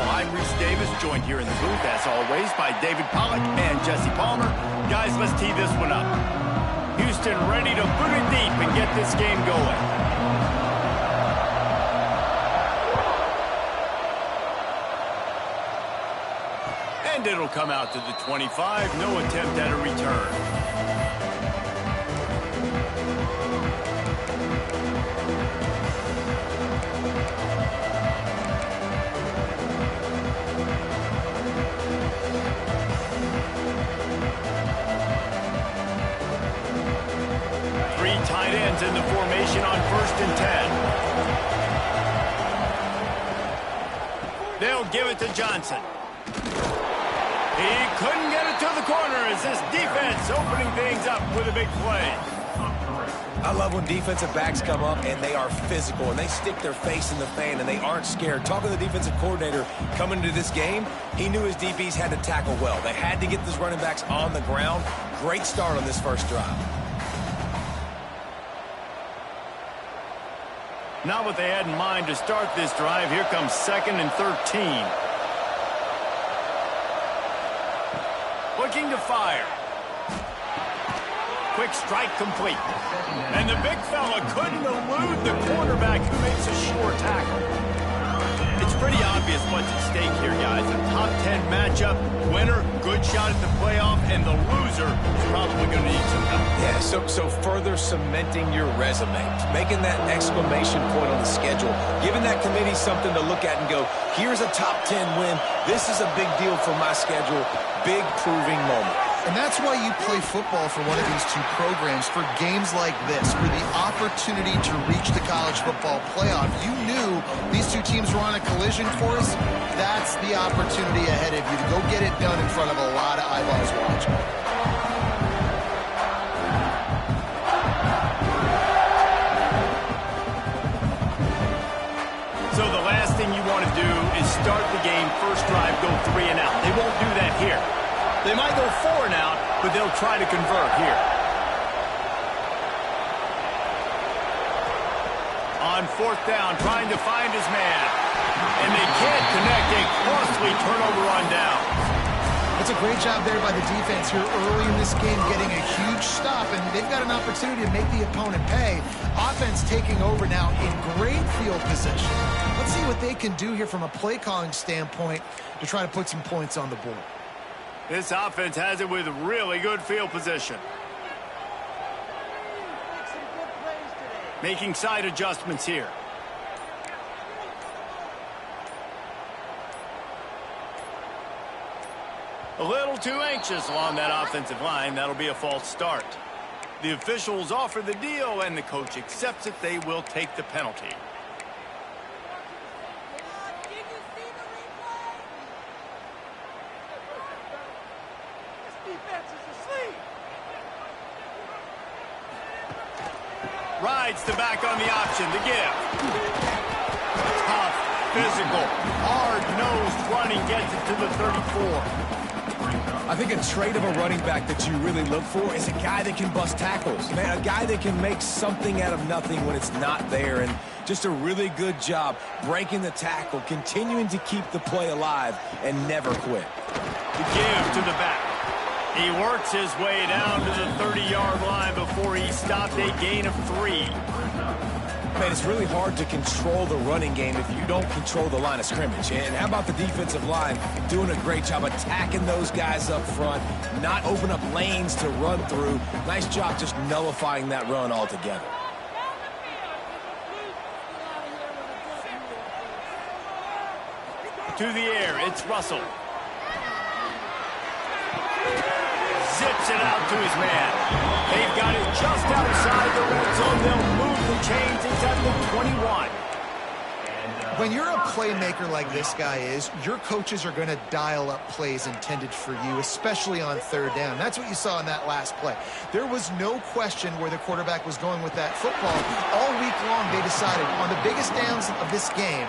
football. I'm Reese Davis, joined here in the booth, as always, by David Pollack and Jesse Palmer. Guys, let's tee this one up. Houston ready to boot it deep and get this game going. And it'll come out to the 25. No attempt at a return. Tight ends in the formation on 1st and 10. They'll give it to Johnson. He couldn't get it to the corner as this defense opening things up with a big play. I love when defensive backs come up and they are physical and they stick their face in the fan and they aren't scared. Talking to the defensive coordinator coming into this game, he knew his DBs had to tackle well. They had to get these running backs on the ground. Great start on this first drive. Not what they had in mind to start this drive. Here comes 2nd and 13. Looking to fire. Quick strike complete. And the big fella couldn't elude the quarterback who makes a sure tackle. It's pretty obvious what's at stake here, guys. A top 10 matchup, winner, good shot at the playoff, and the loser is probably going to need some help. Yeah, so further cementing your resume, making that exclamation point on the schedule, giving that committee something to look at and go, here's a top 10 win. This is a big deal for my schedule. Big proving moment. And that's why you play football for one of these two programs, for games like this, for the opportunity to reach the college football playoff. You knew these two teams were on a collision course. That's the opportunity ahead of you to go get it done in front of a lot of eyeballs watching. So the last thing you want to do is start the game, first drive, go 3 and out. They won't do that here. They might go 4 and out, but they'll try to convert here. On 4th down, trying to find his man. And they can't connect. A costly turnover on down. It's a great job there by the defense here early in this game, getting a huge stop, and they've got an opportunity to make the opponent pay. Offense taking over now in great field position. Let's see what they can do here from a play calling standpoint to try to put some points on the board. This offense has it with really good field position. Making side adjustments here. A little too anxious along that offensive line. That'll be a false start. The officials offer the deal, and the coach accepts it. They will take the penalty. Rides the back on the option. The give. Tough, physical, hard-nosed running gets it to the 34. I think a trait of a running back that you really look for is a guy that can bust tackles. Man, a guy that can make something out of nothing when it's not there. And just a really good job breaking the tackle, continuing to keep the play alive, and never quit. The give to the back. He works his way down to the 30-yard line before he stopped, a gain of 3. Man, it's really hard to control the running game if you don't control the line of scrimmage. And how about the defensive line doing a great job attacking those guys up front, not open up lanes to run through. Nice job just nullifying that run altogether. To the air, it's Russell. Zips it out to his man. They've got it just outside the red zone. They'll move the chains. It's at the 21. When you're a playmaker like this guy is, your coaches are going to dial up plays intended for you, especially on 3rd down. That's what you saw in that last play. There was no question where the quarterback was going with that football. All week long, they decided on the biggest downs of this game,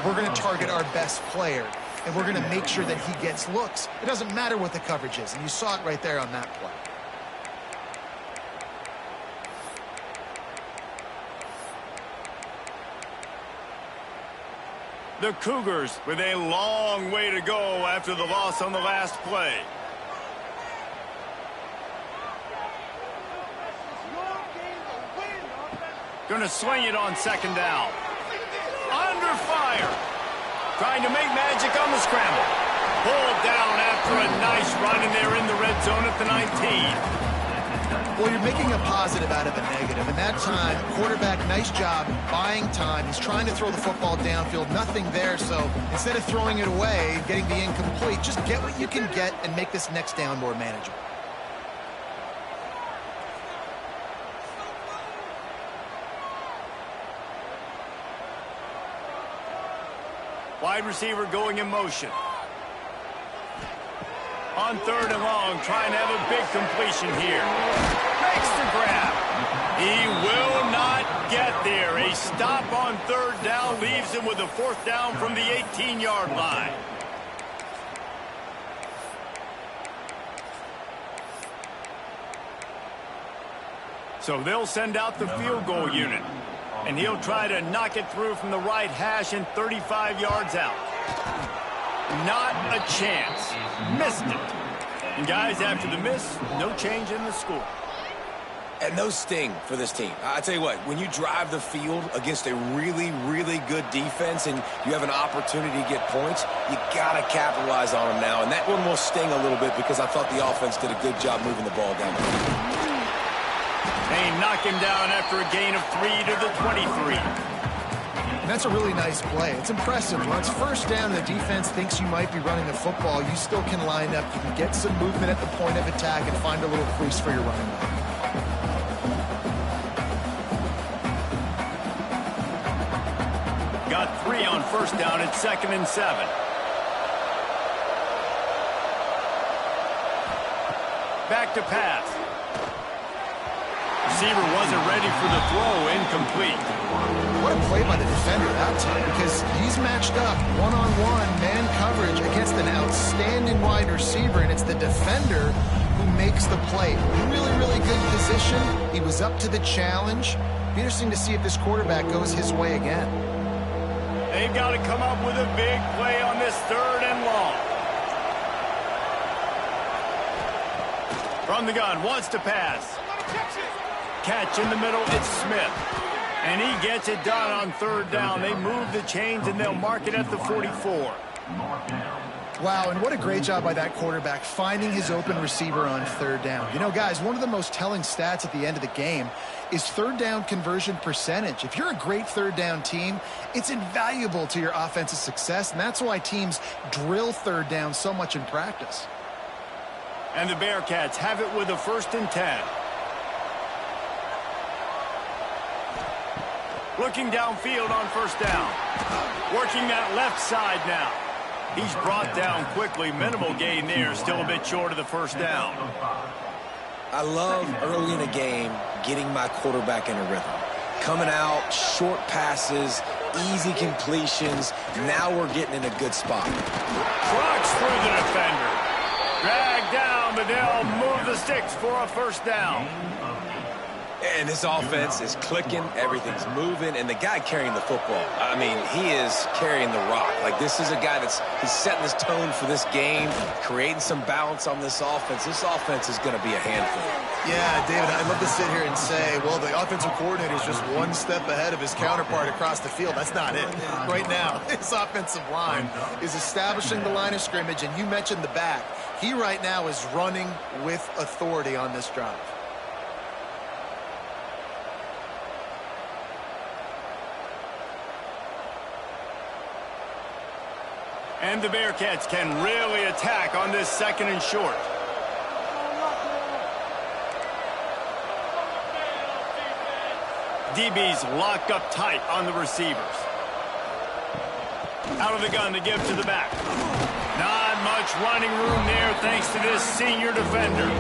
we're going to target our best player, and we're going to make sure that he gets looks. It doesn't matter what the coverage is, and you saw it right there on that play. The Cougars with a long way to go after the loss on the last play. Going to swing it on second down. Under fire. Trying to make magic on the scramble. Pulled down after a nice run, and they're in the red zone at the 19. Well, you're making a positive out of a negative. And that time, quarterback, nice job buying time. He's trying to throw the football downfield. Nothing there, so instead of throwing it away, getting the incomplete, just get what you can get and make this next down more manageable. Wide receiver going in motion. On third and long, trying to have a big completion here. Makes the grab. He will not get there. A stop on third down leaves him with a fourth down from the 18-yard line. So they'll send out the field goal unit. And he'll try to knock it through from the right hash and 35 yards out. Not a chance. Missed it. And guys, after the miss, no change in the score. And no sting for this team. I tell you what, when you drive the field against a really, really good defense and you have an opportunity to get points, you got to capitalize on them now. And that one will sting a little bit because I thought the offense did a good job moving the ball down the field. They knock him down after a gain of 3 to the 23. And that's a really nice play. It's impressive. When it's first down and the defense thinks you might be running the football, you still can line up. You can get some movement at the point of attack and find a little crease for your running back. Got 3 on first down at 2nd and 7. Back to pass. Receiver wasn't ready for the throw. Incomplete. What a play by the defender that time, because he's matched up one-on-one man coverage against an outstanding wide receiver, and it's the defender who makes the play. Really, really good position. He was up to the challenge. Be interesting to see if this quarterback goes his way again. They've got to come up with a big play on this 3rd and long. From the gun, wants to pass. Catch in the middle, it's Smith. And he gets it done on 3rd down. They move the chains, and they'll mark it at the 44. Wow, and what a great job by that quarterback finding his open receiver on 3rd down. You know, guys, one of the most telling stats at the end of the game is 3rd down conversion percentage. If you're a great 3rd down team, it's invaluable to your offensive success, and that's why teams drill 3rd down so much in practice. And the Bearcats have it with a 1st and 10. Looking downfield on 1st down. Working that left side now. He's brought down quickly. Minimal gain there. Still a bit short of the 1st down. I love early in a game getting my quarterback in a rhythm. Coming out, short passes, easy completions. Now we're getting in a good spot. Trucks through the defender. Dragged down, but they'll move the sticks for a 1st down. And this offense is clicking, everything's moving, and the guy carrying the football, I mean, he is carrying the rock. Like, this is a guy he's setting this tone for this game, creating some balance on this offense. This offense is going to be a handful. Yeah, David, I'd love to sit here and say, well, the offensive coordinator is just one step ahead of his counterpart across the field. That's not it. Right now, his offensive line is establishing the line of scrimmage, and you mentioned the back. He right now is running with authority on this drive. And the Bearcats can really attack on this 2nd and short. DB's locked up tight on the receivers. Out of the gun to give to the back. Not much running room there thanks to this senior defender.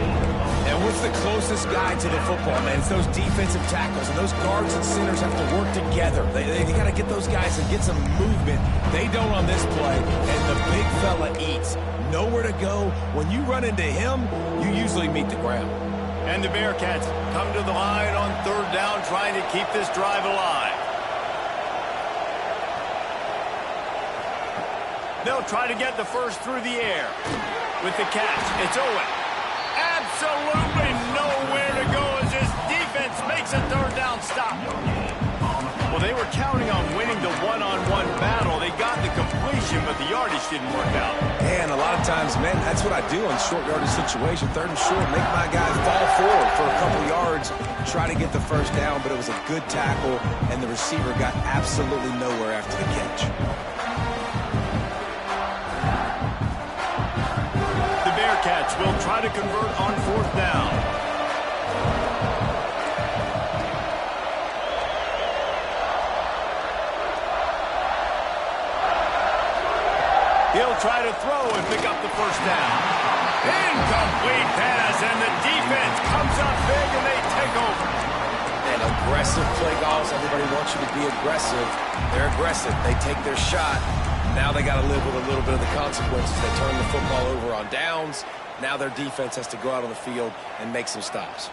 And what's the closest guy to the football, man? It's those defensive tackles, and those guards and centers have to work together. They got to get those guys and get some movement. They don't on this play, and the big fella eats. Nowhere to go. When you run into him, you usually meet the ground. And the Bearcats come to the line on 3rd down, trying to keep this drive alive. They'll try to get the first through the air. With the catch, it's Owen. Absolutely nowhere to go as his defense makes a third down stop. Well, they were counting on winning the one-on-one battle. They got the completion, but the yardage didn't work out. And a lot of times, man, that's what I do in short yardage situation. Third and short, make my guys fall forward for a couple yards, try to get the first down, but it was a good tackle, and the receiver got absolutely nowhere after the catch. The Bearcats will try to convert on fourth down. He'll try to throw and pick up the first down. Incomplete pass, and the defense comes up big, and they take over. And aggressive play calls. Everybody wants you to be aggressive. They're aggressive. They take their shot. Now they got to live with a little bit of the consequences. They turn the football over on downs. Now their defense has to go out on the field and make some stops.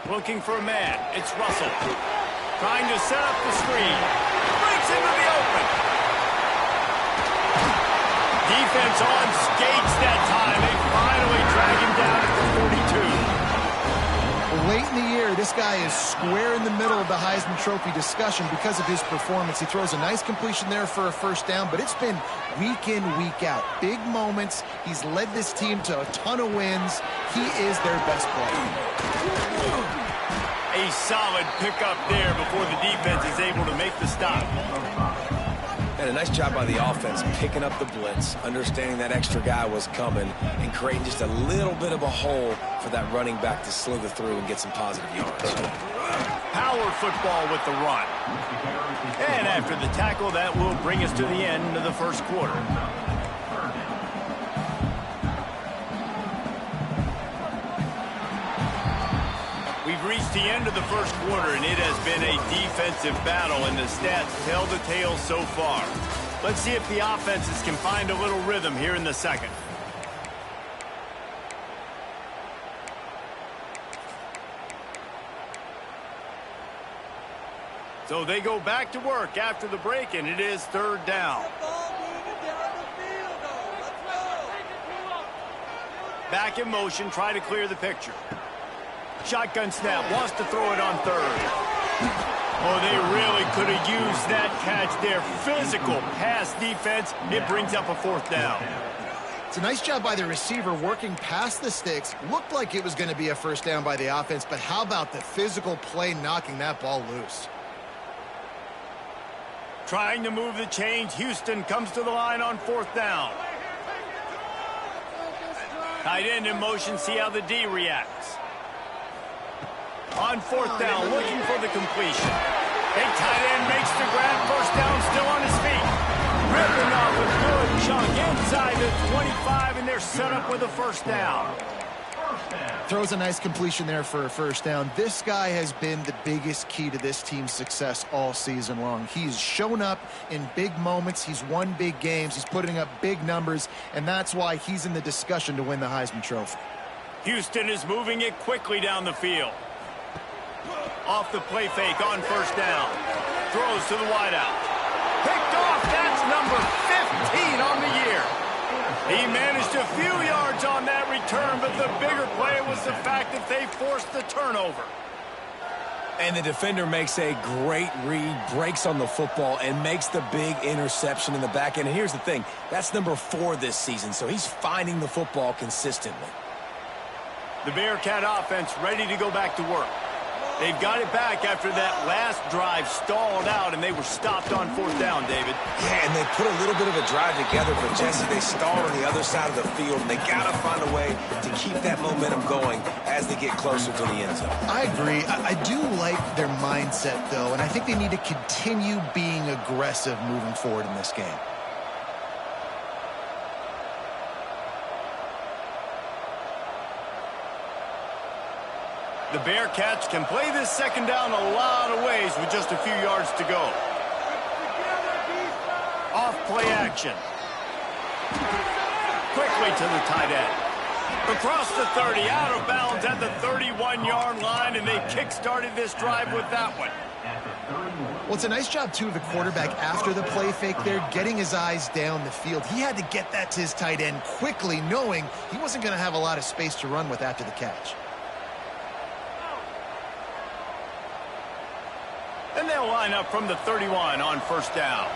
Looking for a man. It's Russell. Trying to set up the screen. Breaks into the open. Defense on skates that time. They finally drag him down at the 42. Late in the year, this guy is square in the middle of the Heisman Trophy discussion because of his performance. He throws a nice completion there for a first down, but it's been week in, week out. Big moments. He's led this team to a ton of wins. He is their best player. A solid pickup there before the defense is able to make the stop. And a nice job by the offense picking up the blitz, understanding that extra guy was coming, and creating just a little bit of a hole for that running back to slither through and get some positive yards. Power football with the run. And after the tackle, that will bring us to the end of the first quarter. We've reached the end of the first quarter, and it has been a defensive battle, and the stats tell the tale so far. Let's see if the offenses can find a little rhythm here in the second. So they go back to work after the break, and it is third down. Back in motion, try to clear the picture. Shotgun snap, wants to throw it on third. Oh, they really could have used that catch there. Physical pass defense. It brings up a fourth down. It's a nice job by the receiver working past the sticks. Looked like it was going to be a first down by the offense, but how about the physical play knocking that ball loose? Trying to move the change. Houston comes to the line on fourth down. Tight end in motion. See how the D reacts. On fourth down, looking for the completion. Big tight end makes the grab. First down, still on his feet. Ripping off a good chunk inside the 25, and they're set up with a first down. Throws a nice completion there for a first down. This guy has been the biggest key to this team's success all season long. He's shown up in big moments. He's won big games. He's putting up big numbers, and that's why he's in the discussion to win the Heisman Trophy. Houston is moving it quickly down the field. Off the play fake on first down. Throws to the wideout. Picked off. That's number 15 on the year. He managed a few yards on that return, but the bigger play was the fact that they forced the turnover. And the defender makes a great read, breaks on the football, and makes the big interception in the back end. And here's the thing. That's number 4 this season, so he's finding the football consistently. The Bearcat offense ready to go back to work. They've got it back after that last drive stalled out, and they were stopped on fourth down, David. Yeah, and they put a little bit of a drive together, but Jesse, they stalled on the other side of the field, and they got to find a way to keep that momentum going as they get closer to the end zone. I agree. I do like their mindset, though, and I think they need to continue being aggressive moving forward in this game. The Bearcats can play this second down a lot of ways with just a few yards to go. Off play action. Quickly to the tight end. Across the 30, out of bounds at the 31-yard line, and they kick-started this drive with that one. Well, it's a nice job, too, of the quarterback after the play fake there, getting his eyes down the field. He had to get that to his tight end quickly, knowing he wasn't going to have a lot of space to run with after the catch. And they'll line up from the 31 on first down.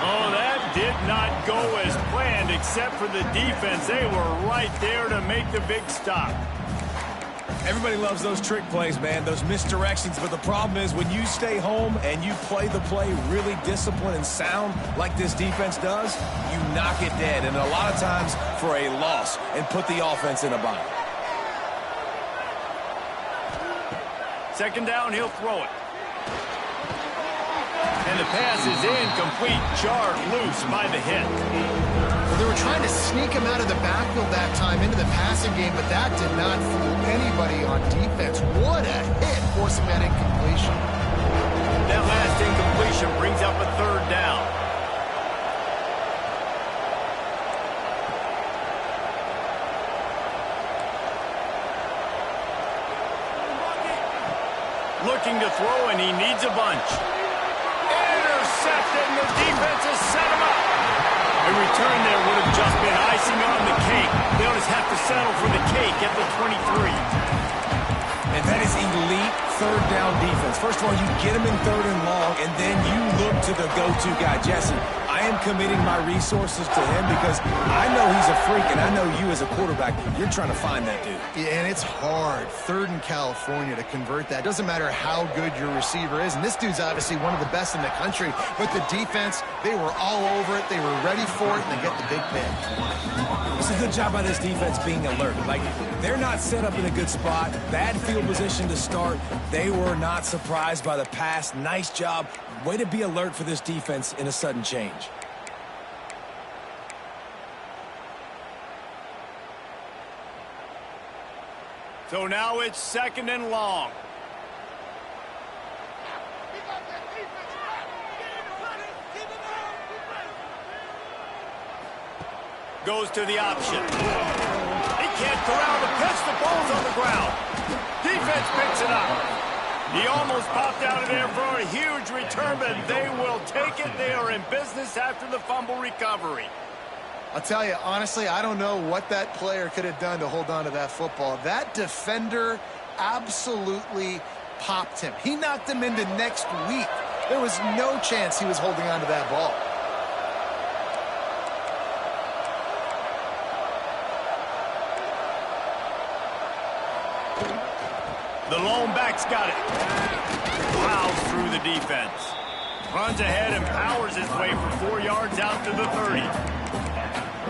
Oh, that did not go as planned, except for the defense. They were right there to make the big stop. Everybody loves those trick plays, man, those misdirections. But the problem is when you stay home and you play the play really disciplined and sound like this defense does, you knock it dead. And a lot of times for a loss and put the offense in a bind. Second down, he'll throw it. And the pass is incomplete, jarred loose by the hit. Well, they were trying to sneak him out of the backfield that time into the passing game, but that did not fool anybody on defense. What a hit, forcing that incompletion. That last incompletion brings up a third down. Looking to throw, and he needs a bunch. Intercepted, and the defense has set him up. A return there would have just been icing on the cake. They'll just have to settle for the cake at the 23. And that is elite third down defense. First of all, you get him in third and long, and then you look to the go-to guy, Jesse. I am committing my resources to him because I know he's a freak, and I know you as a quarterback, you're trying to find that dude. Yeah, and it's hard, third in California, to convert that. Doesn't matter how good your receiver is, and this dude's obviously one of the best in the country, but the defense, they were all over it, they were ready for it, and they get the big pick. It's a good job by this defense being alert. Like, they're not set up in a good spot, bad field position to start. They were not surprised by the pass. Nice job. Way to be alert for this defense in a sudden change. So now it's second and long. Goes to the option. He can't corral the pitch. The ball's on the ground. Defense picks it up. He almost popped out of there for a huge return, but they will take it. They are in business after the fumble recovery. I'll tell you, honestly, I don't know what that player could have done to hold on to that football. That defender absolutely popped him. He knocked him into next week. There was no chance he was holding on to that ball. The lone back's got it. Plows through the defense. Runs ahead and powers his way for 4 yards out to the 30.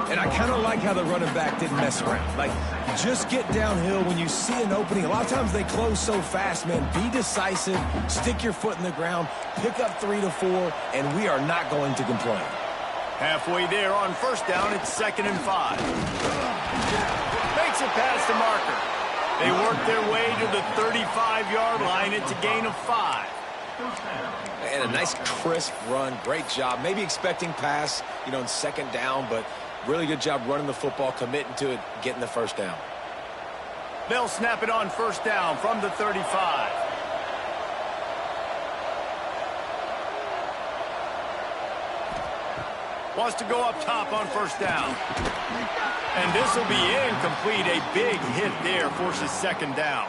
And I kind of like how the running back didn't mess around. Like, just get downhill when you see an opening. A lot of times they close so fast, man. Be decisive, stick your foot in the ground, pick up 3 to 4, and we are not going to complain. Halfway there on first down, it's 2nd and 5. Makes it past the marker. They work their way to the 35-yard line. It's a gain of 5. And a nice crisp run. Great job. Maybe expecting pass, in 2nd down, but really good job running the football, committing to it, getting the first down. They'll snap it on first down from the 35. Wants to go up top on first down. And this will be incomplete. A big hit there forces 2nd down.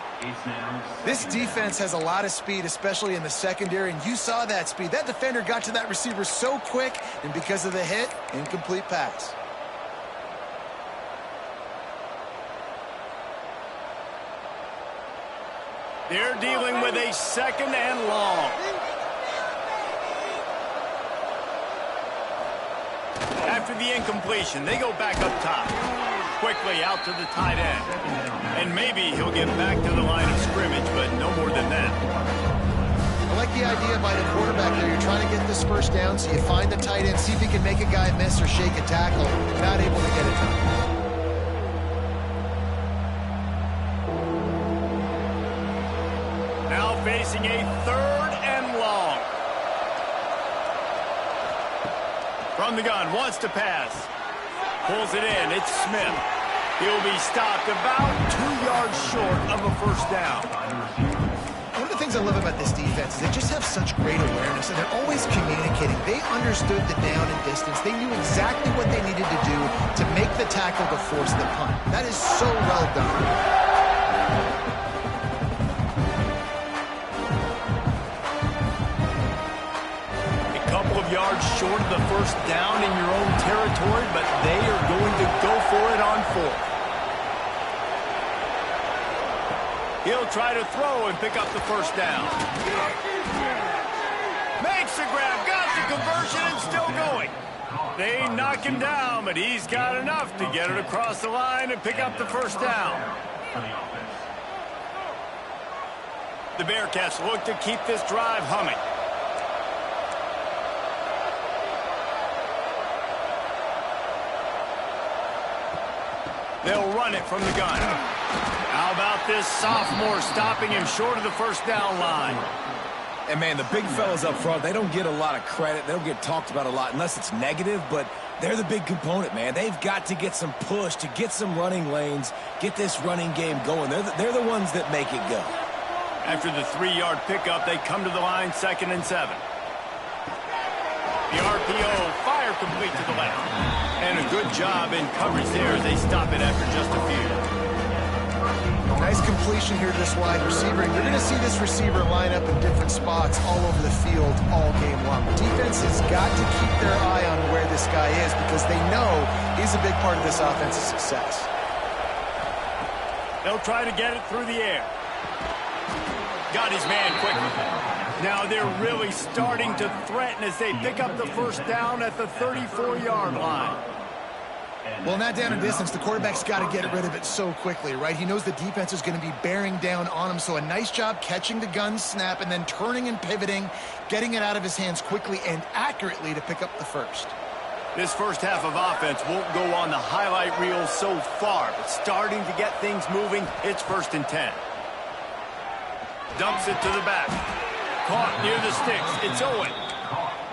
This defense has a lot of speed, especially in the secondary, and you saw that speed. That defender got to that receiver so quick, and because of the hit, incomplete pass. They're dealing with a 2nd and long. After the incompletion, they go back up top. Quickly out to the tight end. And maybe he'll get back to the line of scrimmage, but no more than that. I like the idea by the quarterback there. You're trying to get this first down, so you find the tight end, see if he can make a guy miss or shake a tackle. Not able to get it done. Now facing a 3rd and long. From the gun, wants to pass. Pulls it in. It's Smith. He'll be stopped about 2 yards short of a first down. One of the things I love about this defense is they just have such great awareness, and they're always communicating. They understood the down and distance. They knew exactly what they needed to do to make the tackle to force the punt. That is so well done. Yards short of the first down in your own territory, but they are going to go for it on 4th. He'll try to throw and pick up the first down. Makes the grab, got the conversion, and still going. They knock him down, but he's got enough to get it across the line and pick up the first down. The Bearcats look to keep this drive humming. They'll run it from the gun. How about this sophomore stopping him short of the first down line? And, man, the big fellas up front, they don't get a lot of credit. They don't get talked about a lot unless it's negative, but they're the big component, man. They've got to get some push, to get some running lanes, get this running game going. They're the ones that make it go. After the 3-yard pickup, they come to the line, 2nd and 7. The RPO, fire complete to the left. And a good job in coverage there. They stop it after just a few. Nice completion here to this wide receiver. And you're going to see this receiver line up in different spots all over the field all game long. Defense has got to keep their eye on where this guy is because they know he's a big part of this offense's success. They'll try to get it through the air. Got his man quickly. Now they're really starting to threaten as they pick up the first down at the 34-yard line. Well, in that down and distance, the quarterback's got to get rid of it so quickly, right? He knows the defense is going to be bearing down on him, so a nice job catching the gun snap and then turning and pivoting, getting it out of his hands quickly and accurately to pick up the first. This first half of offense won't go on the highlight reel so far, but starting to get things moving, it's 1st and 10. Dumps it to the back. Caught near the sticks. It's Owen.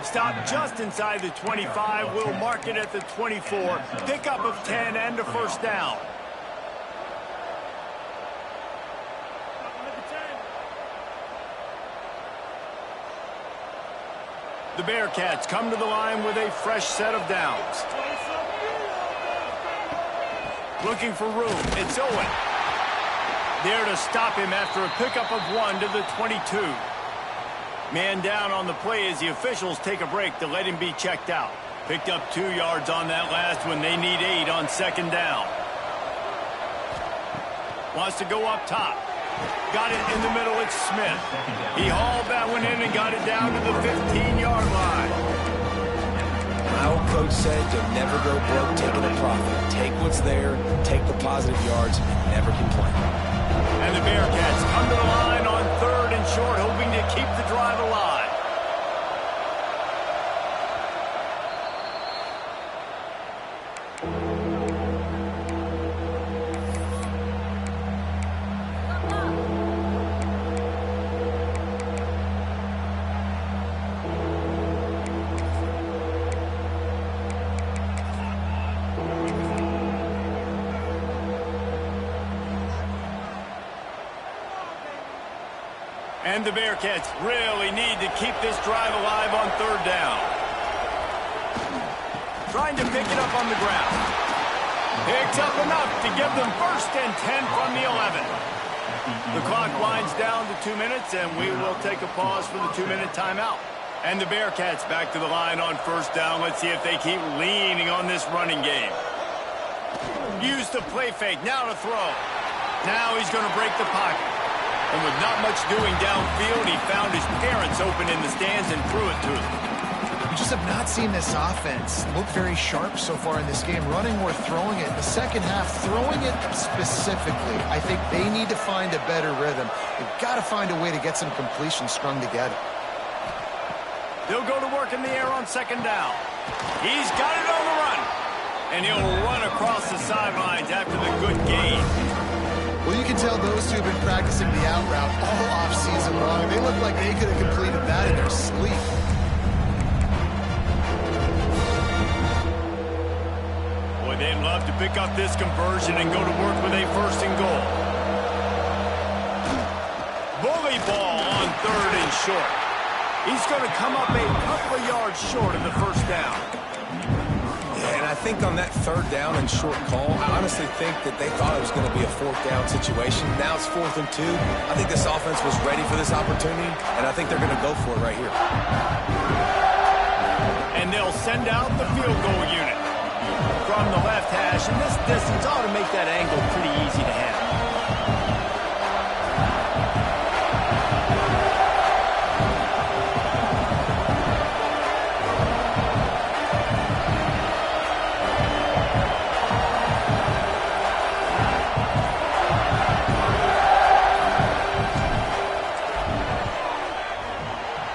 Stopped just inside the 25. We'll mark it at the 24. Pickup of 10 and a first down. The Bearcats come to the line with a fresh set of downs. Looking for room. It's Owen. There to stop him after a pickup of 1 to the 22. Man down on the play as the officials take a break to let him be checked out. Picked up 2 yards on that last one. They need 8 on 2nd down. Wants to go up top. Got it in the middle. It's Smith. He hauled that one in and got it down to the 15-yard line. My old coach said you'll never go broke taking a profit. Take what's there, take the positive yards, and never complain. And the Bearcats come to the line on 3rd and short, hoping to keep the drive alive. And the Bearcats really need to keep this drive alive on 3rd down. Trying to pick it up on the ground. Picks up enough to give them 1st and 10 from the 11. The clock winds down to 2 minutes, and we will take a pause for the 2-minute timeout. And the Bearcats back to the line on 1st down. Let's see if they keep leaning on this running game. Use the play fake. Now to throw. Now he's going to break the pocket. And with not much doing downfield, he found his parents open in the stands and threw it to them. We just have not seen this offense look very sharp so far in this game, running or throwing it. In the second half, throwing it specifically, I think they need to find a better rhythm. They've got to find a way to get some completion strung together. They'll go to work in the air on 2nd down. He's got it on the run. And he'll run across the sidelines after the good gain. Well, you can tell those two have been practicing the out route all off-season long. They look like they could have completed that in their sleep. Boy, they have to pick up this conversion and go to work with a first and goal. Bully ball on third and short. He's going to come up a couple of yards short of the first down. Yeah, and I think on that third down and short call, I honestly think that they thought it was going to be a fourth down situation. Now it's 4th and 2. I think this offense was ready for this opportunity, and I think they're going to go for it right here. And they'll send out the field goal unit from the left hash, and this distance ought to make that angle pretty easy to handle.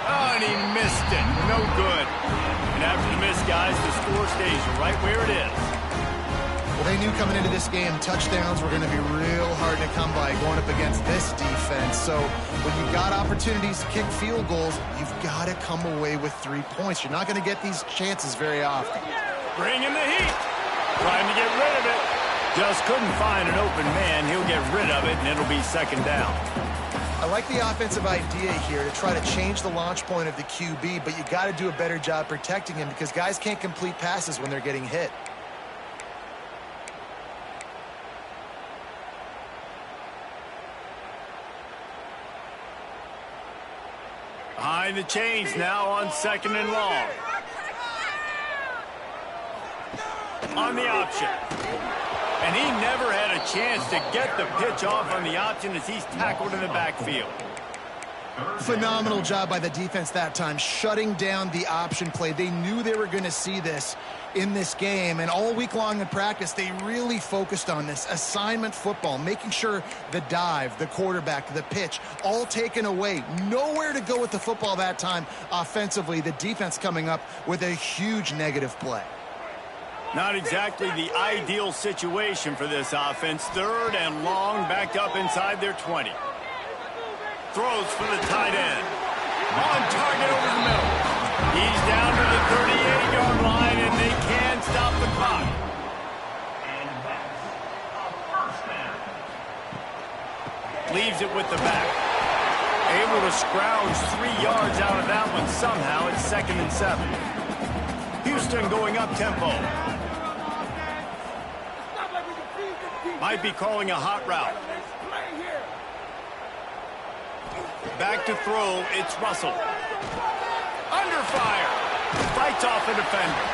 Oh, and he missed it. No good. And after the miss, guys, the score stays right where it is. Well, they knew coming into this game touchdowns were going to be real hard to come by going up against this defense. So when you've got opportunities to kick field goals, you've got to come away with 3 points. You're not going to get these chances very often. Bring in the heat. Trying to get rid of it. Just couldn't find an open man. He'll get rid of it, and it'll be second down. I like the offensive idea here to try to change the launch point of the QB, but you got to do a better job protecting him because guys can't complete passes when they're getting hit. Behind the chains now on second and long. On the option. And he never had a chance to get the pitch off on the option as he's tackled in the backfield. Phenomenal job by the defense that time, shutting down the option play. They knew they were going to see this in this game, and all week long in practice, they really focused on this assignment football, making sure the dive, the quarterback, the pitch, all taken away. Nowhere to go with the football that time offensively. The defense coming up with a huge negative play. Not exactly the ideal situation for this offense. Third and long, backed up inside their 20. Throws for the tight end. On target over the middle. He's down to the 38-yard line, and they can't stop the clock. Leaves it with the back. Able to scrounge 3 yards out of that one somehow. It's 2nd and 7. Houston going up tempo. Might be calling a hot route. Back to throw, it's Russell. Under fire. Fights off a defender.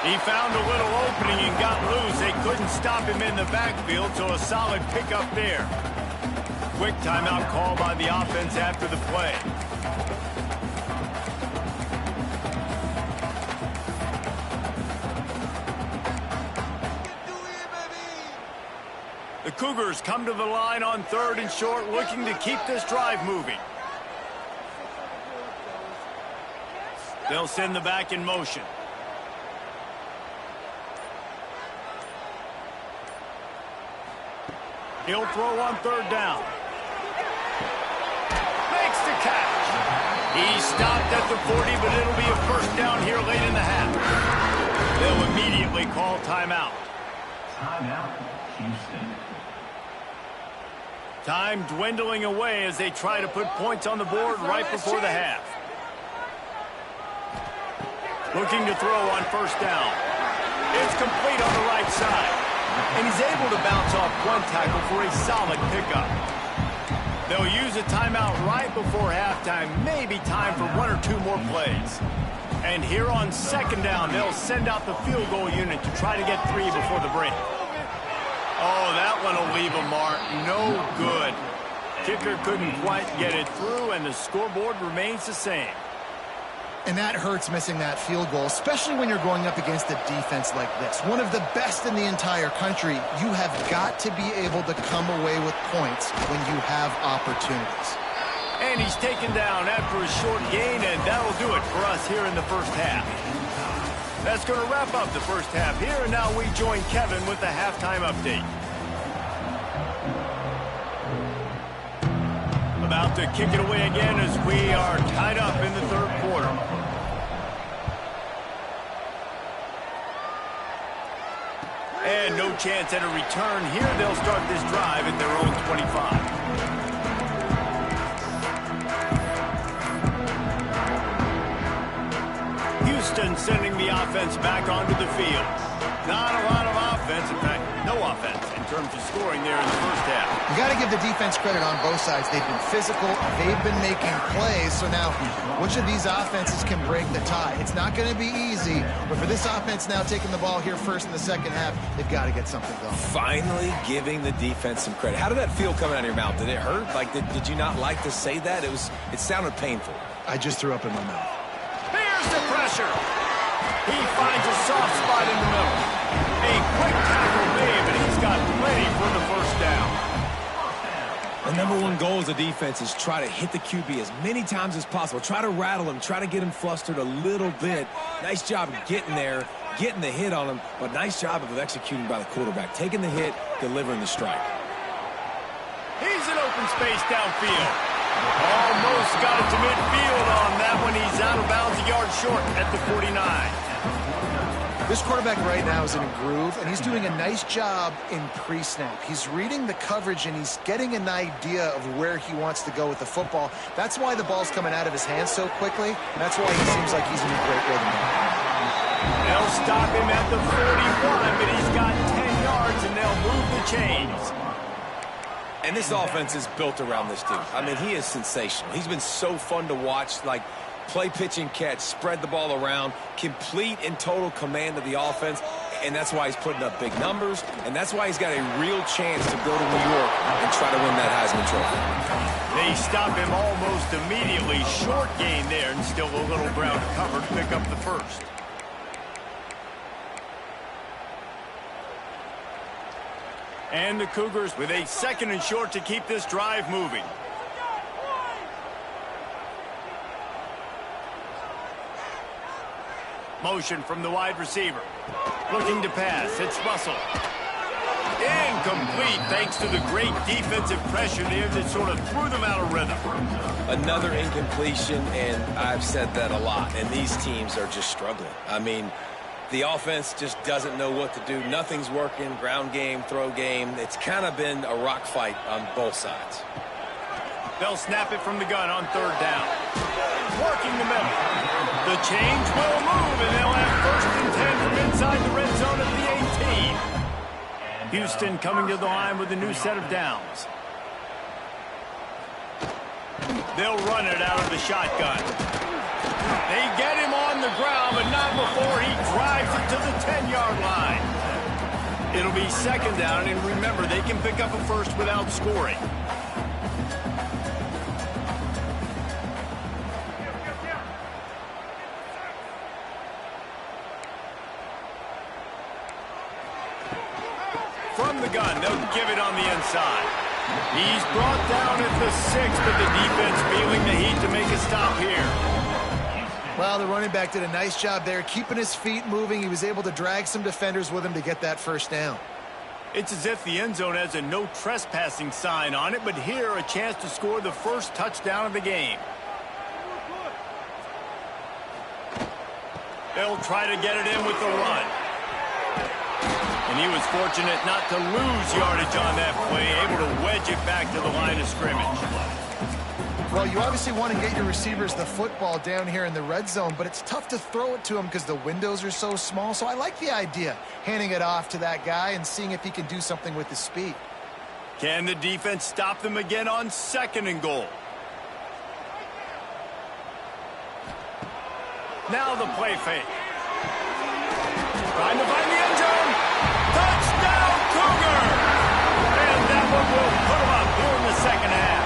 He found a little opening and got loose. They couldn't stop him in the backfield, so a solid pickup there. Quick timeout call by the offense after the play. The Cougars come to the line on third and short, looking to keep this drive moving. They'll send the back in motion. He'll throw on third down. Makes the catch. He stopped at the 40, but it'll be a first down here late in the half. They'll immediately call timeout. Timeout, Houston. Time dwindling away as they try to put points on the board right before the half. Looking to throw on first down. It's complete on the right side. And he's able to bounce off one tackle for a solid pickup. They'll use a timeout right before halftime. Maybe time for 1 or 2 more plays. And here on second down, they'll send out the field goal unit to try to get 3 before the break. Oh, that one will leave a mark. No good. Kicker couldn't quite get it through, and the scoreboard remains the same. And that hurts missing that field goal, especially when you're going up against a defense like this. One of the best in the entire country. You have got to be able to come away with points when you have opportunities. And he's taken down after a short gain, and that'll do it for us here in the first half. That's going to wrap up the first half here, and now we join Kevin with the halftime update. About to kick it away again as we are tied up in the third quarter. And no chance at a return here. They'll start this drive at their own 25. Houston sending the offense back onto the field. Not a lot of offense, in fact, no offense in terms of scoring there in the first half. You got to give the defense credit on both sides. They've been physical. They've been making plays. So now, which of these offenses can break the tie? It's not going to be easy, but for this offense now taking the ball here first in the second half, they've got to get something going. Finally giving the defense some credit. How did that feel coming out of your mouth? Did it hurt? Like, did you not like to say that? It sounded painful. I just threw up in my mouth. Here's the pressure. He finds a soft spot in the middle. A quick tackle made, but he's got plenty for the first down. The number one goal as a defense is try to hit the QB as many times as possible. Try to rattle him. Try to get him flustered a little bit. Nice job of getting there, getting the hit on him, but nice job of executing by the quarterback. Taking the hit, delivering the strike. He's in open space downfield. Almost got it to midfield on that one. He's out of bounds a yard short at the 49. This quarterback right now is in a groove, and he's doing a nice job in pre-snap. He's reading the coverage, and he's getting an idea of where he wants to go with the football. That's why the ball's coming out of his hands so quickly, and that's why he seems like he's in a great rhythm. They'll stop him at the 41, but he's got 10 yards, and they'll move the chains. And this offense is built around this dude. I mean, he is sensational. He's been so fun to watch, like play, pitch, and catch, spread the ball around, complete and total command of the offense, and that's why he's putting up big numbers, and that's why he's got a real chance to go to New York and try to win that Heisman Trophy. They stop him almost immediately. Short gain there, and still a little ground to cover to pick up the first. And the Cougars with a second and short to keep this drive moving. Motion from the wide receiver. Looking to pass. It's Russell. Incomplete thanks to the great defensive pressure there that sort of threw them out of rhythm. Another incompletion, and I've said that a lot, and these teams are just struggling. I mean, the offense just doesn't know what to do. Nothing's working. Ground game, throw game. It's kind of been a rock fight on both sides. They'll snap it from the gun on third down. Working the middle. The change will move, and they'll have first and 10 from inside the red zone at the 18. Houston coming to the line with a new set of downs. They'll run it out of the shotgun. They get him on the ground, but not before he drives it to the 10-yard line. It'll be second down, and remember, they can pick up a first without scoring. From the gun, they'll give it on the inside. He's brought down at the 6, but the defense feeling the heat to make a stop here. Well, the running back did a nice job there, keeping his feet moving. He was able to drag some defenders with him to get that first down. It's as if the end zone has a no trespassing sign on it, but here a chance to score the first touchdown of the game. They'll try to get it in with the run. And he was fortunate not to lose yardage on that play, able to wedge it back to the line of scrimmage. Well, you obviously want to get your receivers the football down here in the red zone, but it's tough to throw it to them because the windows are so small. So I like the idea, handing it off to that guy and seeing if he can do something with his speed. Can the defense stop them again on second and goal? Now the play fake. Trying to find the end zone. Touchdown, Cougar! And that one will put them up here in the second half.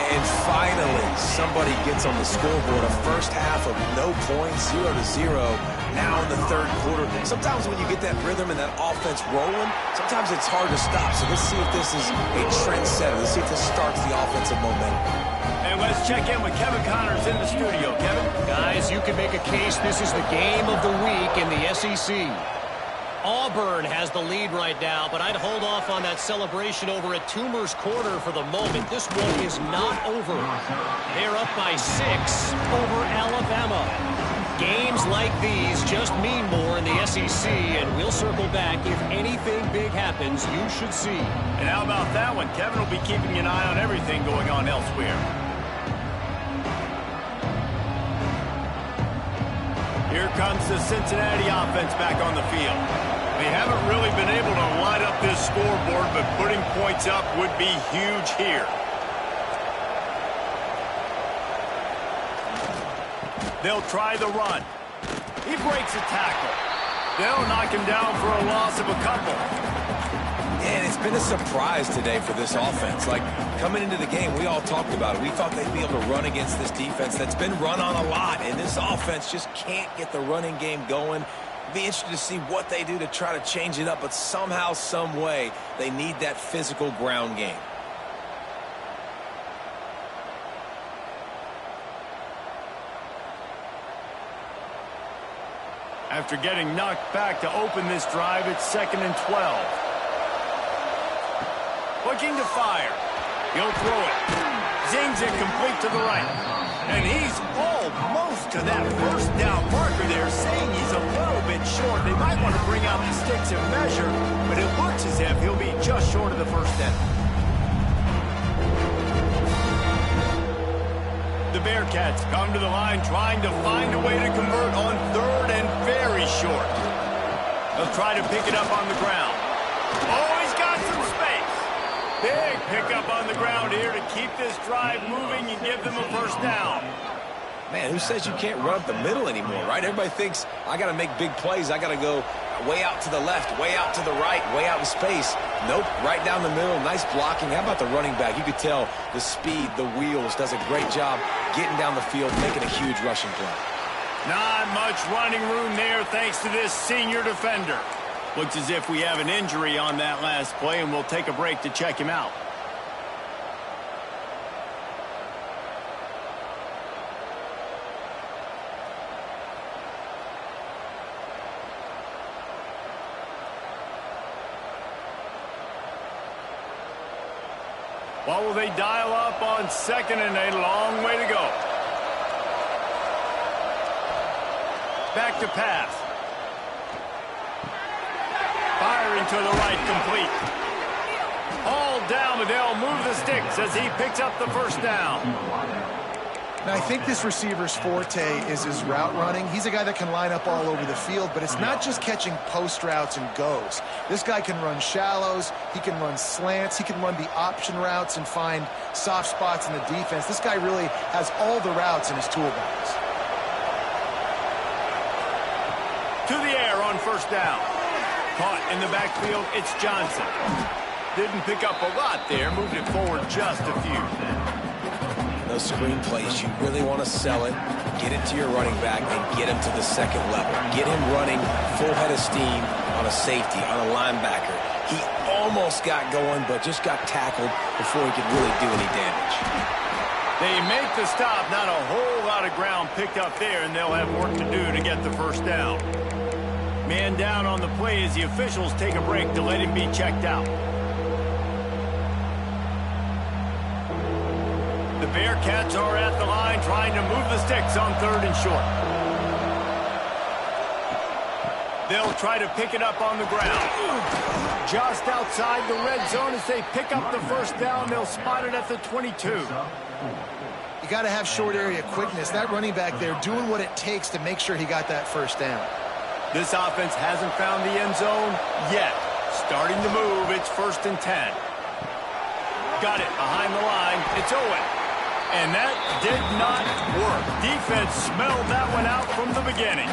And finally, somebody gets on the scoreboard. A first half of no points, 0-0. Now in the third quarter. Sometimes when you get that rhythm and that offense rolling, sometimes it's hard to stop. So let's see if this is a trendsetter. Let's see if this starts the offensive momentum. And let's check in with Kevin Connors in the studio. Kevin? Guys, you can make a case this is the game of the week in the SEC. Auburn has the lead right now, but I'd hold off on that celebration over at Toomer's Corner for the moment. This one is not over. They're up by 6 over Alabama. Games like these just mean more in the SEC, and we'll circle back. If anything big happens, you should see. And how about that one? Kevin will be keeping an eye on everything going on elsewhere. Here comes the Cincinnati offense back on the field. They haven't really been able to light up this scoreboard, but putting points up would be huge here. They'll try the run. He breaks a tackle. They'll knock him down for a loss of a couple. And it's been a surprise today for this offense. Like, coming into the game, we all talked about it. We thought they'd be able to run against this defense that's been run on a lot, and this offense just can't get the running game going. Be interested to see what they do to try to change it up, but somehow, some way, they need that physical ground game. After getting knocked back to open this drive, it's 2nd and 12. Looking to fire. He'll throw it. Zings it complete to the right. And he's almost to that first down marker there, saying he's a little bit short. They might want to bring out the sticks and measure, but it looks as if he'll be just short of the first down. The Bearcats come to the line trying to find a way to convert on 3rd and very short. They'll try to pick it up on the ground. Oh, he's got some space. Big pickup on the ground here to keep this drive moving and give them a first down. Man, who says you can't run up the middle anymore, right? Everybody thinks, I got to make big plays. I got to go way out to the left, way out to the right, way out in space. Nope, right down the middle. Nice blocking. How about the running back? You could tell the speed, the wheels, does a great job getting down the field, making a huge rushing play. Not much running room there thanks to this senior defender. Looks as if we have an injury on that last play, and we'll take a break to check him out. What will they dial up on 2nd and a long way to go? Back to pass. Firing to the right, complete. All down, but they'll move the sticks as he picks up the first down. Now, I think this receiver's forte is his route running. He's a guy that can line up all over the field, but it's not just catching post routes and goes. This guy can run shallows, he can run slants, he can run the option routes and find soft spots in the defense. This guy really has all the routes in his toolbox. To the air on first down. Caught in the backfield, it's Johnson. Didn't pick up a lot there, moved it forward just a few. Those screen plays, you really want to sell it, get it to your running back, and get him to the second level. Get him running full head of steam on a safety, on a linebacker. He almost got going, but just got tackled before he could really do any damage. They make the stop, not a whole lot of ground picked up there, and they'll have work to do to get the first down. Man down on the play as the officials take a break to let him be checked out. The Bearcats are at the line trying to move the sticks on 3rd and short. They'll try to pick it up on the ground. Just outside the red zone as they pick up the first down. They'll spot it at the 22. You got to have short area quickness. That running back there doing what it takes to make sure he got that first down. This offense hasn't found the end zone yet. Starting to move, it's 1st and 10. Got it behind the line. It's Owen. And that did not work. Defense smelled that one out from the beginning.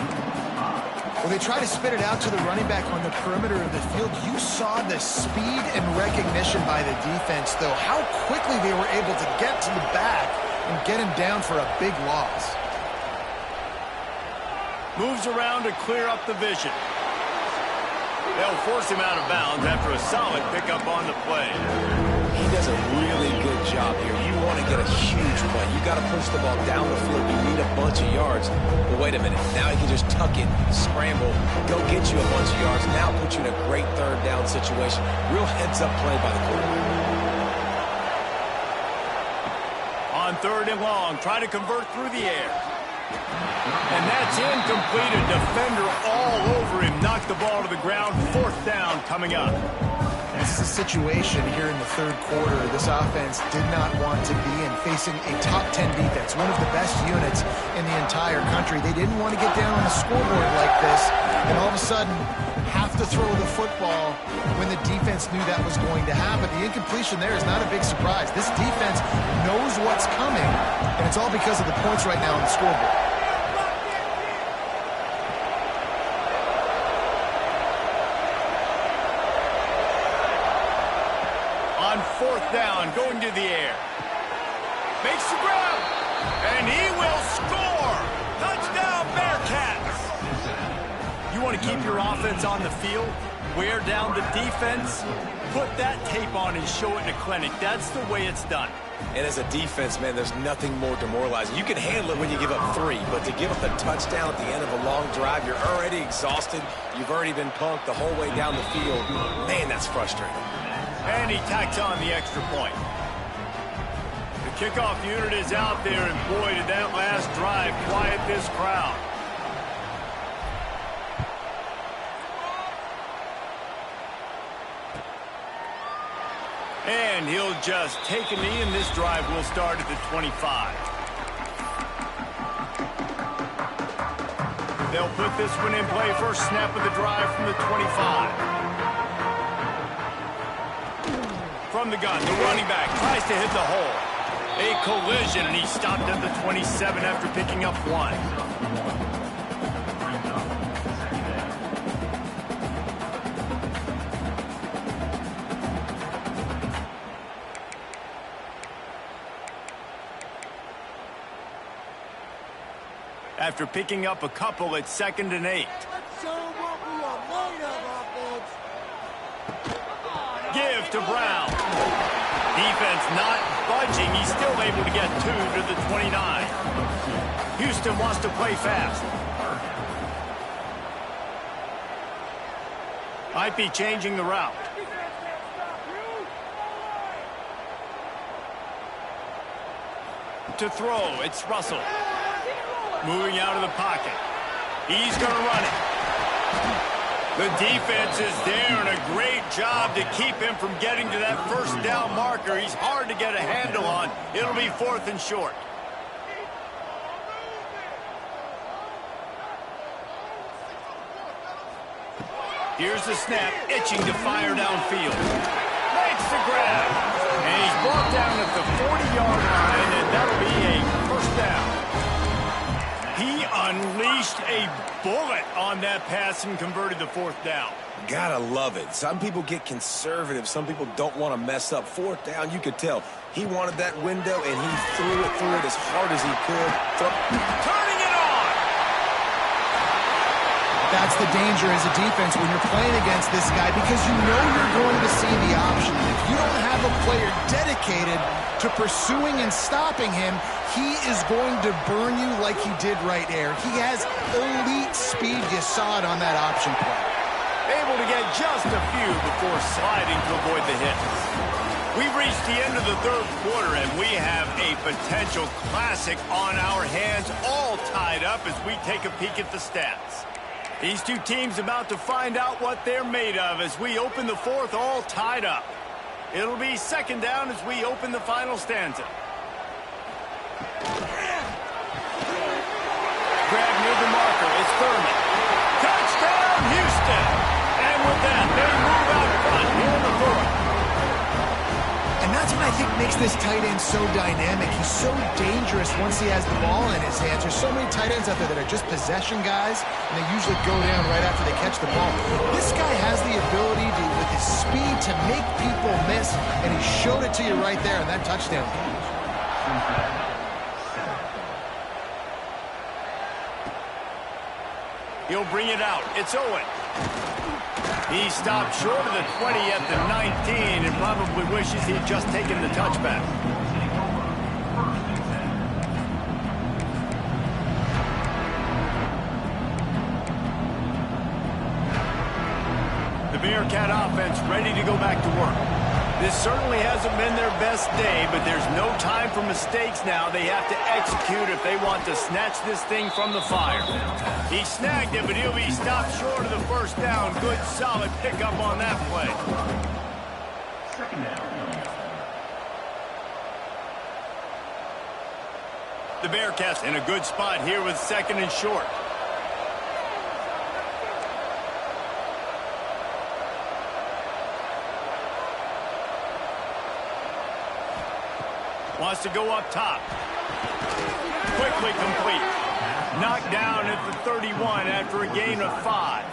When they try to spit it out to the running back on the perimeter of the field, you saw the speed and recognition by the defense, though. How quickly they were able to get to the back and get him down for a big loss. Moves around to clear up the vision. They'll force him out of bounds after a solid pickup on the play. He does a really good job here. You want to get a huge play. You got to push the ball down the field. You need a bunch of yards. But wait a minute. Now he can just tuck it, scramble, go get you a bunch of yards. Now put you in a great 3rd down situation. Real heads-up play by the quarterback. On 3rd and long, try to convert through the air. And that's incomplete. A defender all over him. Knocked the ball to the ground. 4th down coming up. This is a situation here in the third quarter this offense did not want to be in, facing a top 10 defense, one of the best units in the entire country. They didn't want to get down on the scoreboard like this and all of a sudden have to throw the football when the defense knew that was going to happen. The incompletion there is not a big surprise. This defense knows what's coming, and it's all because of the points right now on the scoreboard. On 4th down, going to the air. Makes the grab, and he will score! Touchdown, Bearcats! You want to keep your offense on the field, wear down the defense, put that tape on and show it in a clinic. That's the way it's done. And as a defense, man, there's nothing more demoralizing. You can handle it when you give up 3, but to give up a touchdown at the end of a long drive, you're already exhausted. You've already been punked the whole way down the field. Man, that's frustrating. And he tacks on the extra point. The kickoff unit is out there, and boy, did that last drive quiet this crowd. And he'll just take a knee, and this drive will start at the 25. They'll put this one in play. First snap of the drive from the 25. From the gun, the running back tries to hit the hole. A collision, and he stopped at the 27 after picking up 1. After picking up a couple, it's 2nd and 8. Give to Brown. Defense not budging. He's still able to get 2 to the 29. Houston wants to play fast. Might be changing the route. To throw, it's Russell. Moving out of the pocket. He's going to run it. The defense is there, and a great job to keep him from getting to that first down marker. He's hard to get a handle on. It'll be 4th and short. Here's the snap, itching to fire downfield. Makes the grab. And he's brought down at the 40-yard line, and that'll be a first down. He unleashed a bullet on that pass and converted the 4th down. Gotta love it. Some people get conservative. Some people don't want to mess up. 4th down, you could tell. He wanted that window, and he threw it as hard as he could. Turning it on! That's the danger as a defense when you're playing against this guy, because you know you're going to see the option. If you don't have a player dedicated to pursuing and stopping him, he is going to burn you like he did right there. He has elite speed. You saw it on that option play. Able to get just a few before sliding to avoid the hit. We've reached the end of the third quarter, and we have a potential classic on our hands, all tied up as we take a peek at the stats. These two teams about to find out what they're made of as we open the 4th, all tied up. It'll be 2nd down as we open the final stanza. Grab near the marker. It's Thurman. Touchdown, Houston! And with that, they move out front here in the 4th. And that's what I think makes this tight end so dynamic. He's so dangerous once he has the ball in his hands. There's so many tight ends out there that are just possession guys, and they usually go down right after they catch the ball. This guy has the ability to, with his speed, to make people miss, and he showed it to you right there in that touchdown. He'll bring it out. It's Owen. He stopped short of the 20 at the 19 and probably wishes he'd just taken the touchback. The Bearcat offense ready to go back to work. This certainly hasn't been their best day, but there's no time for mistakes now. They have to execute if they want to snatch this thing from the fire. He snagged it, but he'll be stopped short of the first down. Good, solid pickup on that play. Second down. The Bearcats in a good spot here with second and short. Wants to go up top. Quickly complete. Knocked down at the 31 after a gain of 5.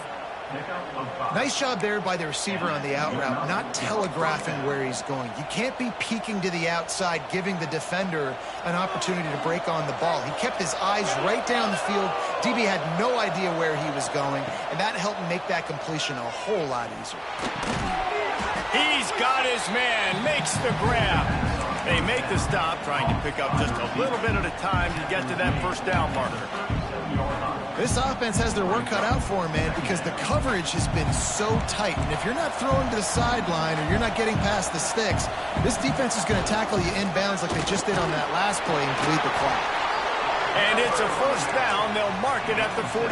Nice job there by the receiver on the out route, not telegraphing where he's going. You can't be peeking to the outside, giving the defender an opportunity to break on the ball. He kept his eyes right down the field. DB had no idea where he was going, and that helped make that completion a whole lot easier. He's got his man, makes the grab. They make the stop, trying to pick up just a little bit at a time to get to that first down marker. This offense has their work cut out for them, man, because the coverage has been so tight. And if you're not throwing to the sideline or you're not getting past the sticks, this defense is going to tackle you inbounds like they just did on that last play and bleed the clock. And it's a first down. They'll mark it at the 44.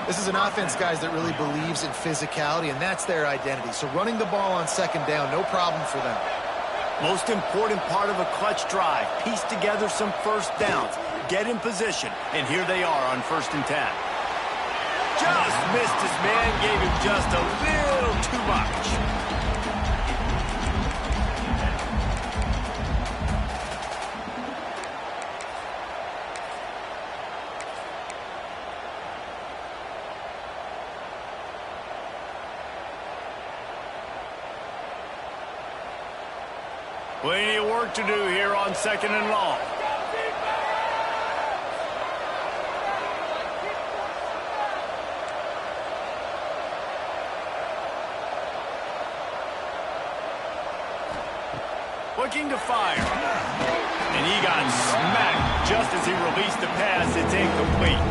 This is an offense, guys, that really believes in physicality, and that's their identity. So running the ball on second down, no problem for them. Most important part of a clutch drive. Piece together some first downs. Get in position. And here they are on 1st and 10. Just missed his man. Gave him just a little too much. Plenty of work to do here on 2nd and long. Looking to fire. And he got smacked just as he released the pass. It's incomplete.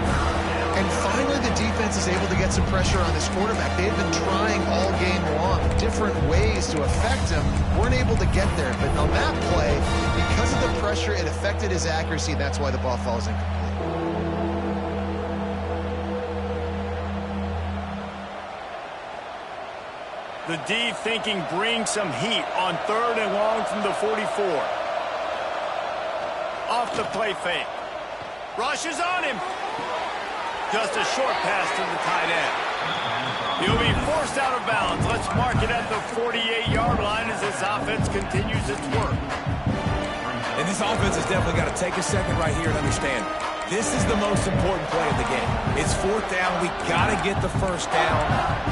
And finally, the defense is able to get some pressure on this quarterback. They've been trying all game long different ways to affect him. Weren't able to get there. But on that play, because of the pressure, it affected his accuracy. That's why the ball falls incomplete. The D thinking bring some heat on 3rd and long from the 44. Off the play fake. Rushes on him. Just a short pass to the tight end. He'll be forced out of bounds. Let's mark it at the 48-yard line as this offense continues its work. And this offense has definitely got to take a second right here and understand this is the most important play of the game. It's 4th down. We got to get the first down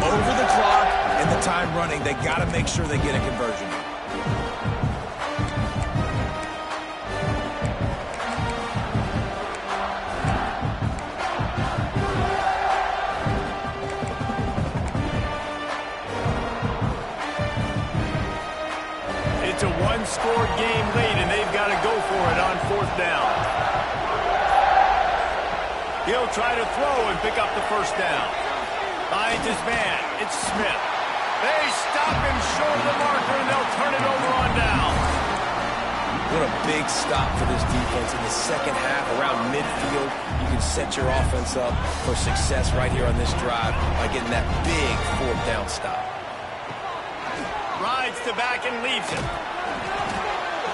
over the clock and the time running. They got to make sure they get a conversion. It's a one-score game late, and they've got to go for it on 4th down. He'll try to throw and pick up the first down. Finds his man. It's Smith. They stop him short of the marker, and they'll turn it over on down. What a big stop for this defense in the second half around midfield. You can set your offense up for success right here on this drive by getting that big 4th down stop. Rides to back and leaves it.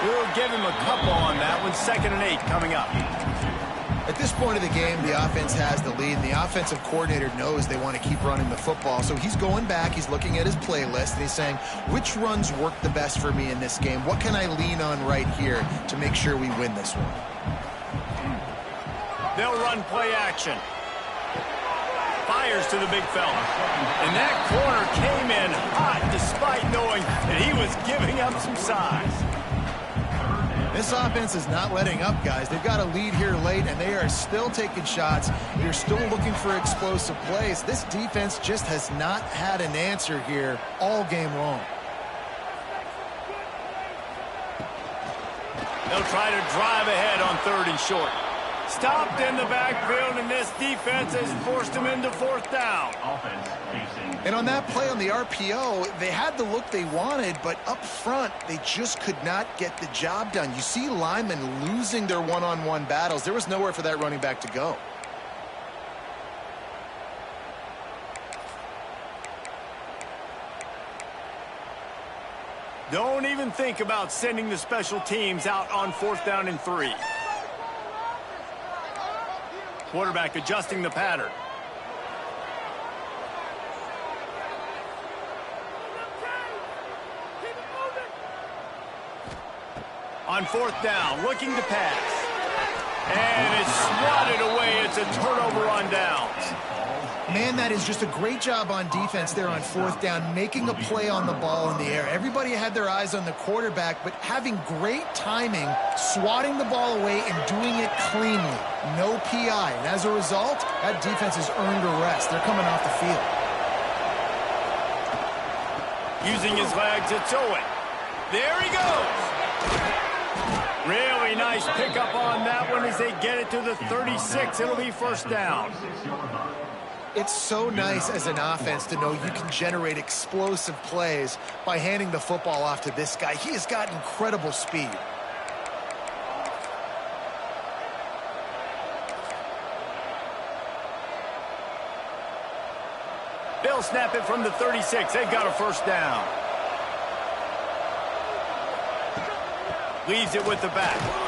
We'll give him a couple on that one. 2nd and 8 coming up. At this point of the game, the offense has the lead, and the offensive coordinator knows they want to keep running the football. So he's going back, he's looking at his playlist, and he's saying, which runs work the best for me in this game? What can I lean on right here to make sure we win this one? They'll run play action. Fires to the big fella. And that corner came in hot despite knowing that he was giving up some size. This offense is not letting up, guys. They've got a lead here late, and they are still taking shots. They're still looking for explosive plays. This defense just has not had an answer here all game long. They'll try to drive ahead on 3rd and short. Stopped in the backfield, and this defense has forced him into fourth down. Offense facing. And on that play on the RPO, they had the look they wanted, but up front, they just could not get the job done. You see linemen losing their one-on-one battles. There was nowhere for that running back to go. Don't even think about sending the special teams out on 4th down and 3. Quarterback adjusting the pattern. On 4th down, looking to pass. And it's swatted away. It's a turnover on downs. Man, that is just a great job on defense there on 4th down, making a play on the ball in the air. Everybody had their eyes on the quarterback, but having great timing, swatting the ball away and doing it cleanly. No PI. And as a result, that defense has earned a rest. They're coming off the field. Using his legs, it's Owen. There he goes. Really nice pickup on that one as they get it to the 36. It'll be first down. It's so nice as an offense to know you can generate explosive plays by handing the football off to this guy. He has got incredible speed. They'll snap it from the 36. They've got a first down. Leaves it with the back.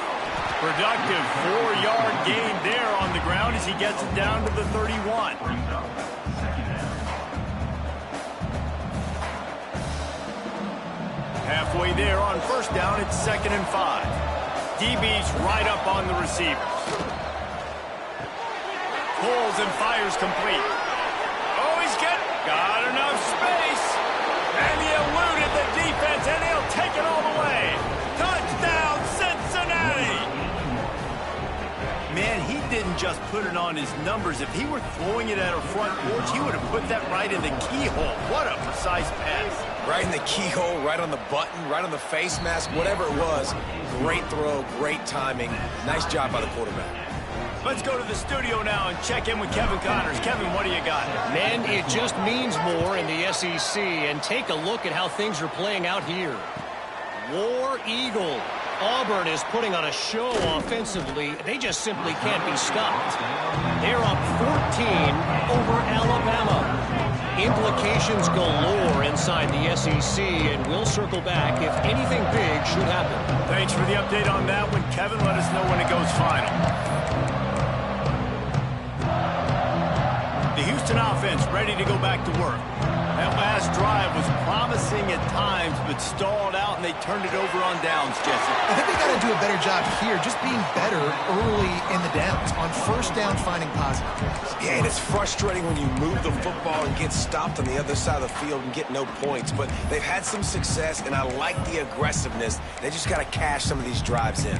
Productive 4-yard gain there on the ground as he gets it down to the 31. Halfway there on first down, it's 2nd and 5. DB's right up on the receivers. Pulls and fires complete. Oh, got enough space. And he eluded the defense, and he'll take it all the way. Touchdown, Cincinnati! Man, he didn't just put it on his numbers. If he were throwing it at a front porch, he would have put that right in the keyhole. What a precise pass. Right in the keyhole, right on the button, right on the face mask, whatever it was. Great throw, great timing. Nice job by the quarterback. Let's go to the studio now and check in with Kevin Connors. Kevin, what do you got? Man, it just means more in the SEC, and take a look at how things are playing out here. War Eagle. Auburn is putting on a show offensively. They just simply can't be stopped. They're up 14 over Alabama. Implications galore inside the SEC, and we'll circle back if anything big should happen. Thanks for the update on that one, Kevin. Let us know when it goes final. The Houston offense ready to go back to work. That last drive was promising at times, but stalled out, and they turned it over on downs, Jesse. I think they got to do a better job here, just being better early in the downs. On first down, finding positive plays. Yeah, and it's frustrating when you move the football and get stopped on the other side of the field and get no points. But they've had some success, and I like the aggressiveness. They just got to cash some of these drives in.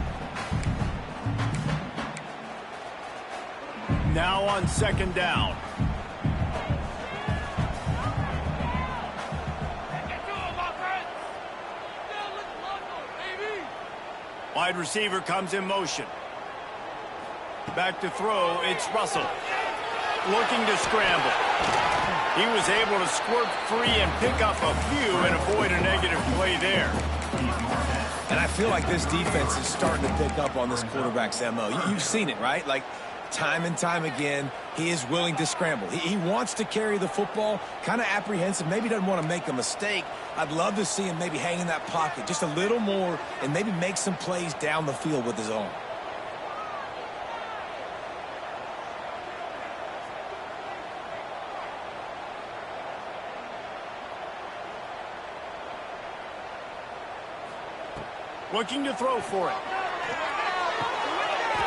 Now on 2nd down. Wide receiver comes in motion. Back to throw, it's Russell. Looking to scramble. He was able to squirt free and pick up a few and avoid a negative play there. And I feel like this defense is starting to pick up on this quarterback's MO. You've seen it, right? Like, time and time again, he is willing to scramble. He wants to carry the football, kind of apprehensive, maybe doesn't want to make a mistake. I'd love to see him maybe hang in that pocket just a little more and maybe make some plays down the field with his own. Looking to throw for it.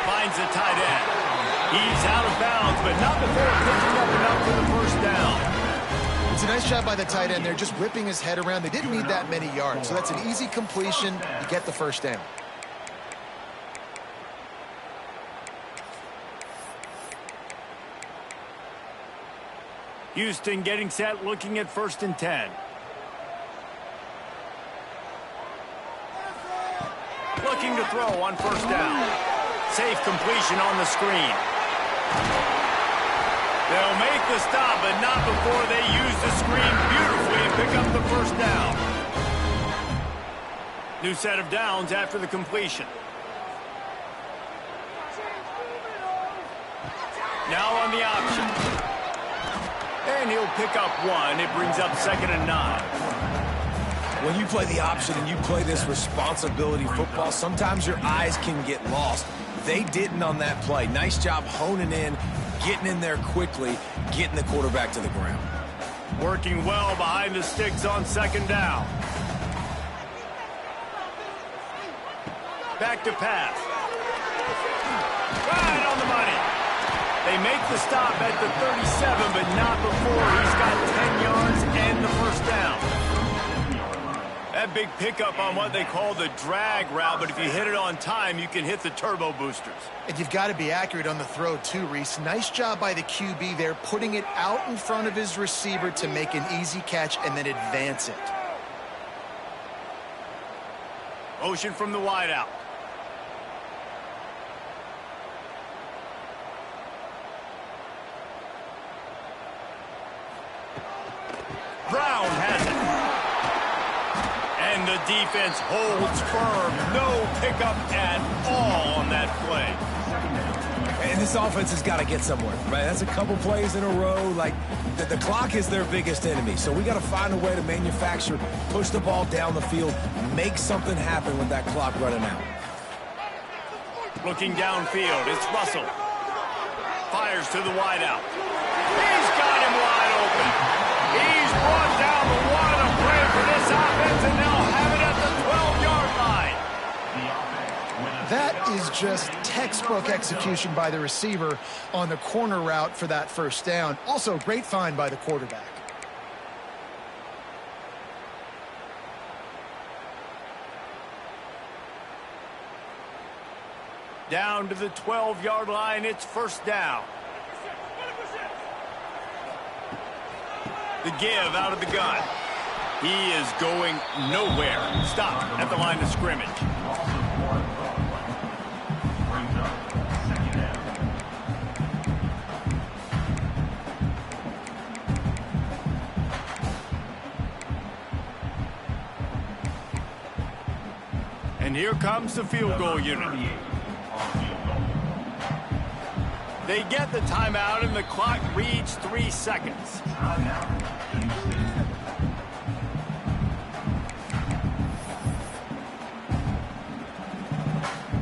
Finds the tight end. He's out of bounds, but not before picking up enough for the first down. It's a nice job by the tight end there, just whipping his head around. They didn't need that many yards, so that's an easy completion. You get the first down. Houston getting set, looking at 1st and 10. Looking to throw on 1st down. safe completion on the screen. They'll make the stop, but not before they use the screen beautifully and pick up the first down. New set of downs after the completion. Now on the option. And he'll pick up one. It brings up 2nd and 9. When you play the option and you play this responsibility football, sometimes your eyes can get lost. They didn't on that play. Nice job honing in, getting in there quickly, getting the quarterback to the ground. Working well behind the sticks on 2nd down. Back to pass. Right on the money. They make the stop at the 37, but not before he's got 10 yards and the first down. That big pickup on what they call the drag route, but if you hit it on time, you can hit the turbo boosters. And you've got to be accurate on the throw too, Reese. Nice job by the QB there, putting it out in front of his receiver to make an easy catch and then advance it. Motion from the wideout. Brown has it. And the defense holds firm. No pickup at all on that play. And this offense has got to get somewhere, right? That's a couple plays in a row. Like, the clock is their biggest enemy. So we got to find a way to manufacture, push the ball down the field, make something happen with that clock running out. Looking downfield, it's Russell. Fires to the wideout. He's got him wide open. He's brought down the one of play for this offense, and they'll have it at the 12-yard line. That is just textbook execution by the receiver on the corner route for that first down. Also, great find by the quarterback. Down to the 12-yard line, it's first down. The give out of the gun. He is going nowhere. Stop at the line of scrimmage. And here comes the field goal unit. They get the timeout, and the clock reads 3 seconds.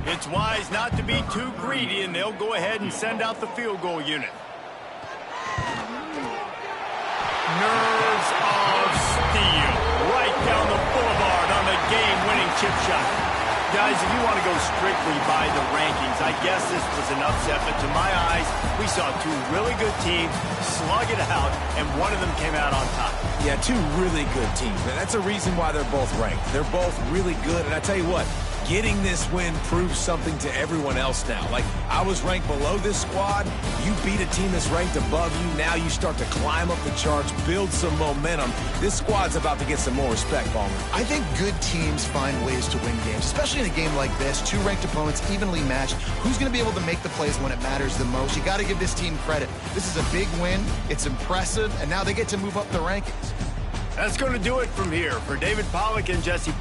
It's wise not to be too greedy, and they'll go ahead and send out the field goal unit. Nerves of steel. Right down the boulevard on the game-winning chip shot. Guys, if you want to go strictly by the rankings, I guess this was an upset, but to my eyes, we saw two really good teams slug it out, and one of them came out on top. Yeah, two really good teams. And that's a reason why they're both ranked. They're both really good, and I tell you what, getting this win proves something to everyone else now. Like, I was ranked below this squad. You beat a team that's ranked above you. Now you start to climb up the charts, build some momentum. This squad's about to get some more respect, Palmer. I think good teams find ways to win games, especially in a game like this. Two ranked opponents, evenly matched. Who's going to be able to make the plays when it matters the most? You got to give this team credit. This is a big win. It's impressive, and now they get to move up the rankings. That's going to do it from here. For David Pollack and Jesse